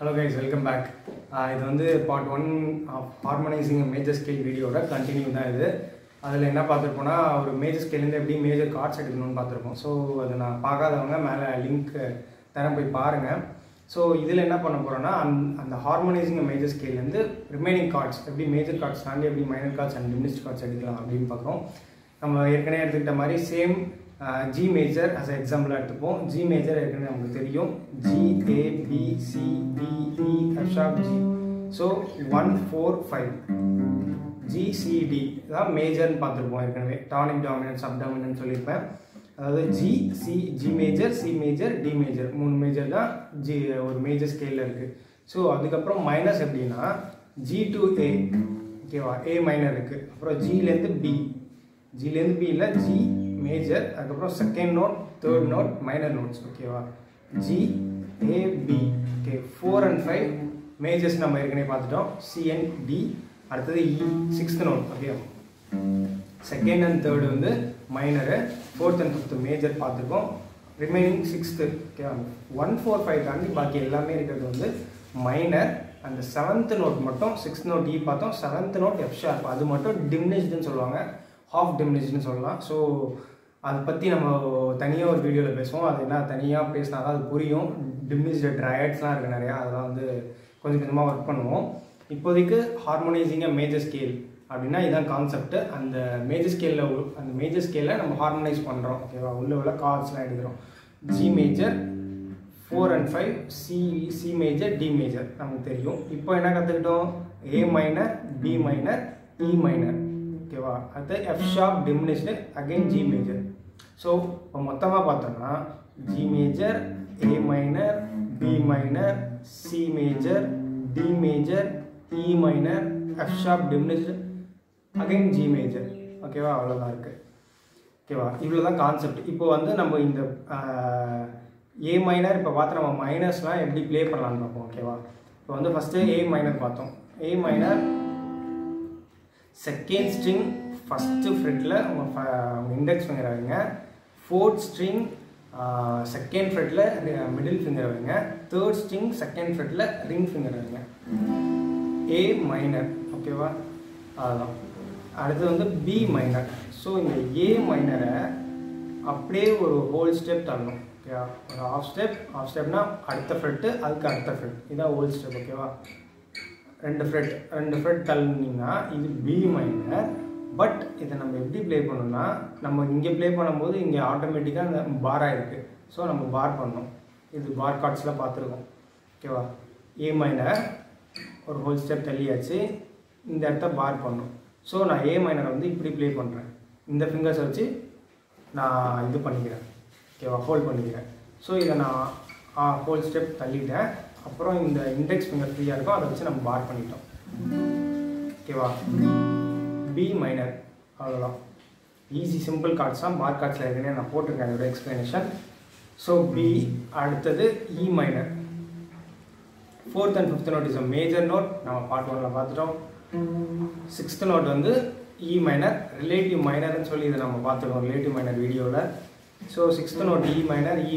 Hello guys, welcome back. இது வந்து part 1 of harmonizing a major scale வீடியோட continue தான் இது. அதில் என்ன பார்த்துருப்போம்னா ஒரு மேஜர் ஸ்கேலேருந்து எப்படி மேஜர் கார்ட்ஸ் எடுக்கணும்னு பார்த்துருப்போம். ஸோ அதை நான் பார்க்காதவங்க மேலே லிங்க் தரம் போய் பாருங்கள். ஸோ இதில் என்ன பண்ண போகிறோன்னா அந்த ஹார்மோனைசிங் மேஜர் ஸ்கேல்லேருந்து ரிமைனிங் கார்ட்ஸ் எப்படி மேஜர் கார்ட்ஸ் தாண்டி எப்படி minor chords and diminished chords எடுக்கலாம் அப்படின்னு பார்க்குறோம். நம்ம ஏற்கனவே எடுத்துக்கிட்ட மாதிரி same G major as an example எடுத்துப்போம். G major ஏற்கனவே நமக்கு தெரியும். G, A, B, C, D, E, F sharp, G. So 1, 4, 5. G, C, D இதான் மேஜர்னு பார்த்துருப்போம் ஏற்கனவே. டானிக் டாமினன்ட் சப்டாமினன்ட் சொல்லியிருப்பேன். அதாவது G, C, G major, C major, D major மூணு மேஜர் தான் G ஒரு மேஜர் ஸ்கேலில் இருக்குது. ஸோ அதுக்கப்புறம் மைனஸ் எப்படின்னா G to A, ஓகேவா, A மைனர் இருக்குது. அப்புறம் Gலேருந்து B, Gலேருந்து B இல்லை G மேஜர், அதுக்கப்புறம் second note, third note, minor notes, ஓகேவா. G, A, B, okay. 4 and 5 majors நம்ம ஏற்கனவே பார்த்துட்டோம். C and D, அடுத்தது E, sixth note, okay. Second and third வந்து minor, fourth and fifth major பார்த்துருக்கோம். ரிமைனிங் சிக்ஸ்த்து, ஓகேவா. 1, 4, 5 தாண்டி பாக்கி எல்லாமே இருக்கிறது வந்து மைனர். அந்த செவன்த் நோட் மட்டும், சிக்ஸ்த் நோட் E பார்த்தோம், செவன்த் நோட் F ஷார்ப், அது மட்டும் டிமினிஷ்டுன்னு சொல்லுவாங்க, ஹாஃப் டிமினிஷ்டுன்னு சொல்லலாம். ஸோ அதை பற்றி நம்ம தனியாக ஒரு வீடியோவில் பேசுவோம். அது என்ன தனியாக பேசினா தான் அது புரியும். டிமினிஷ்டு ட்ரையாட்ஸ்லாம் இருக்குது நிறையா, அதெல்லாம் வந்து கொஞ்சம் கொஞ்சமாக ஒர்க் பண்ணுவோம். இப்போதைக்கு ஹார்மோனைசிங் மேஜர் ஸ்கேல் அப்படின்னா இதுதான் கான்செப்ட். அந்த மேஜர் ஸ்கேலில் நம்ம ஹார்மோனைஸ் பண்ணுறோம், ஓகேவா. உள்ள கார்ட்ஸ்லாம் எடுக்கிறோம். G major, 4 and 5, C major, D major நமக்கு தெரியும். இப்போ என்ன கற்றுக்கிட்டோம்? A minor, B minor, E minor, ஓகேவா. அது F sharp diminished, again G major. So இப்போ மொத்தமாக பார்த்தோம்னா G major, A minor, B minor, C major, D major, E minor, F sharp diminished, again G major, ஓகேவா. அவ்வளோதான் இருக்குது, ஓகேவா. இவ்வளோ தான் கான்செப்ட். இப்போ வந்து நம்ம இந்த A மைனர் இப்போ பார்த்து நம்ம மைனர்ஸ்லாம் எப்படி ப்ளே பண்ணலான்னு பார்ப்போம், ஓகேவா. இப்போ வந்து ஃபஸ்ட்டு A மைனர் பார்த்தோம். A minor second string first ஃப்ரெட்டில் உங்கள் இண்டெக்ஸ் ஃபிங்கர் வைங்க. ஃபோர்த் ஸ்ட்ரிங் செகண்ட் ஃப்ரெட்டில் மிடில் ஃபிங்கர் வைங்க. தேர்ட் ஸ்ட்ரிங் செகண்ட் ஃப்ரெட்டில் ரிங் ஃபிங்கர் வைங்க. A மைனர், ஓகேவா. அதுதான். அடுத்து வந்து B மைனர். ஸோ இந்த A மைனரை அப்படியே ஒரு ஹோல் ஸ்டெப் தரணும், ஓகேவா. ஒரு ஆஃப் ஸ்டெப்னா அடுத்த ஃப்ரெட்டு, அதுக்கு அடுத்த ஃப்ரெட், இதான் ஹோல் ஸ்டெப், ஓகேவா. ரெண்டு ஃப்ரெட் தள்ளினீங்கன்னா இது B மைனர். பட் இதை நம்ம எப்படி ப்ளே பண்ணோம்னா, நம்ம இங்கே ப்ளே பண்ணும்போது இங்கே ஆட்டோமேட்டிக்காக அந்த பாராக இருக்குது. ஸோ நம்ம பார் பண்ணோம். இது பார் கார்ட்ஸில் பார்த்துருக்கோம், ஓகேவா. A மைனர் ஒரு ஹோல் ஸ்டெப் தள்ளியாச்சு, இந்த இடத்த பார் பண்ணோம். ஸோ நான் A மைனரை வந்து இப்படி ப்ளே பண்ணுறேன். இந்த ஃபிங்கர்ஸை வச்சு நான் இது பண்ணிக்கிறேன், ஓகேவா, ஹோல்ட் பண்ணிக்கிறேன். ஸோ இதை நான் ஹோல் ஸ்டெப் தள்ளிட்டேன். அப்புறம் இந்த இண்டெக்ஸ் ஃபிங்கர் ஃப்ரீயாக இருக்கும், அதை வச்சு நம்ம பார் பண்ணிட்டோம், ஓகேவா. B மைனர், அவ்வளோதான். ஈஸி சிம்பிள் கார்ட்ஸ் தான். பார் கார்ட்ஸில் ஏற்கனவே நான் போட்டிருக்கேன் அதோட எக்ஸ்ப்ளனேஷன். ஸோ B, அடுத்தது E minor. Fourth and fifth note is a major note, நம்ம பார்ட் 1ல் பார்த்துட்டோம். சிக்ஸ்த் நோட் வந்து E மைனர், ரிலேட்டிவ் மைனர்னு சொல்லி இதை நம்ம பார்த்துருக்கோம் ரிலேட்டிவ் மைனர் வீடியோவில். So sixth note E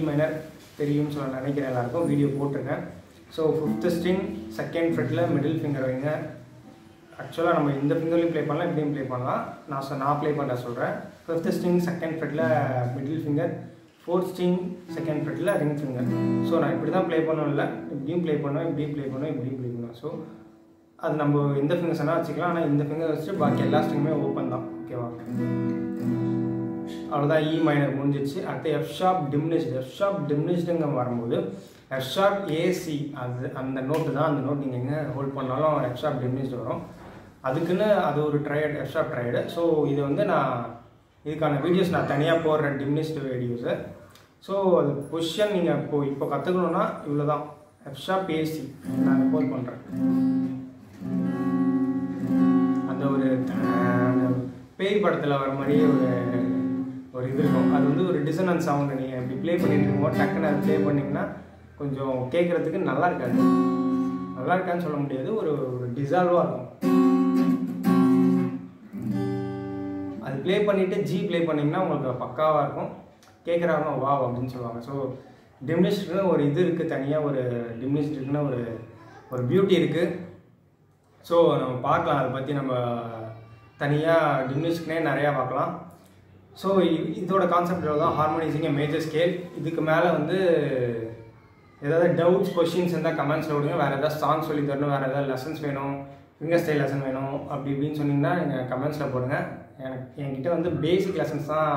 minor தெரியும்னு சொல்ல நினைக்கிறேன், எல்லாருக்கும் வீடியோ போட்டிருக்கேன். ஸோ ஃபிஃப்த் ஸ்ட்ரிங் செகண்ட் ஃப்ரெட்டில் மிடில் ஃபிங்கர் வைங்க. ஆக்சுவலாக நம்ம இந்த ஃபிங்கர்லையும் ப்ளே பண்ணலாம், இப்படியும் ப்ளே பண்ணலாம். நான் ப்ளே பண்ண சொல்கிறேன். ஃபிஃப்த் ஸ்ட்ரிங் செகண்ட் ஃப்ரெட்டில் middle finger, fourth string second ஃப்ரெட்டில் ரிங் ஃபிங்கர். ஸோ நான் இப்படி தான் ப்ளே பண்ணணும், இல்லை இப்படியும் ப்ளே பண்ணுவேன், இப்படியும் ப்ளே பண்ணுவேன், இப்படியும் ப்ளே பண்ணுவேன். ஸோ அது நம்ம எந்த ஃபிங்கர்ஸ் வேணால் வச்சுக்கலாம். ஆனால் இந்த ஃபிங்கர் வச்சுட்டு பாக்கி எல்லா ஸ்ட்ரிங்குமே ஓப்பன் தான், ஓகேவா. அவ்வளோதான். E மைனர் முடிஞ்சிச்சு. அடுத்து F ஷார்ப் டிமினிஷ்டுங்க வரும்போது F ஷார்ப் AC, அது அந்த நோட்டு தான். அந்த நோட் நீங்கள் எங்கே ஹோல்ட் பண்ணாலும் F ஷார்ப் டிமினிஷ்டு வரும். அதுக்குன்னு அது ஒரு ட்ரையட், F ஷார்ப் ட்ரையடு. ஸோ இது வந்து இதுக்கான வீடியோஸ் நான் தனியாக போடுறேன், டிமினிஷ்டு வீடியோஸு. ஸோ அது பொசிஷன் நீங்கள் இப்போ கற்றுக்கணுன்னா இவ்வளோ தான். F ஷார்ப் AC நான் ஹோல்ட் பண்ணுறேன். அந்த ஒரு பேய் படத்தில் வர மாதிரியே ஒரு இது இருக்கும். அது வந்து ஒரு டிசனன்ஸ் சவுண்டு. நீங்கள் இப்படி ப்ளே பண்ணிட்டு இருக்கும்போது டக்குன்னு அது ப்ளே பண்ணிங்கன்னா கொஞ்சம் கேட்குறதுக்கு நல்லா இருக்கான்னு சொல்ல முடியாது, ஒரு டிசால்வாக இருக்கும். அது ப்ளே பண்ணிவிட்டு G ப்ளே பண்ணிங்கன்னா உங்களுக்கு பக்காவாக இருக்கும், கேட்குறாங்க வா அப்படின்னு சொல்லுவாங்க. ஸோ டிமினிஷ்டுன்னு ஒரு இது இருக்குது, தனியாக ஒரு டிமினிஷ்டுக்குன்னு ஒரு ஒரு பியூட்டி இருக்குது. ஸோ நம்ம பார்க்கலாம், அதை பற்றி நம்ம தனியாக டிமினிஷ்க்குனே நிறையா பார்க்கலாம். ஸோ இதோட கான்செப்ட் தான் ஹார்மோனைசிங் மேஜர் ஸ்கேல். இதுக்கு மேலே வந்து ஏதாவது டவுட்ஸ் கொஷின்ஸ் இருந்தால் கமெண்ட்ஸில் விடுங்க. வேறு ஏதாவது சாங் சொல்லி தரணும், வேறு ஏதாவது லெசன்ஸ் வேணும், ஃபிங்கர் ஸ்டைல் லெசன் வேணும் அப்படி இப்படின்னு சொன்னீங்கன்னா நீங்கள் கமெண்ட்ஸில் போடுங்க. என்கிட்ட வந்து பேசிக் லெசன்ஸ் தான்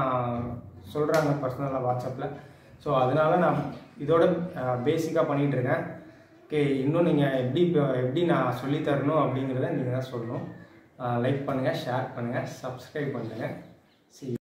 சொல்கிறாங்க பர்சனலாக வாட்ஸ்அப்பில். ஸோ அதனால நான் இதோட பேசிக்காக பண்ணிகிட்ருக்கேன். ஓகே, இன்னும் நீங்கள் எப்படி நான் சொல்லித்தரணும் அப்படிங்கிறத நீங்கள் தான் சொல்லணும். லைக் பண்ணுங்கள், ஷேர் பண்ணுங்கள், சப்ஸ்கிரைப் பண்ணுங்கள். See you.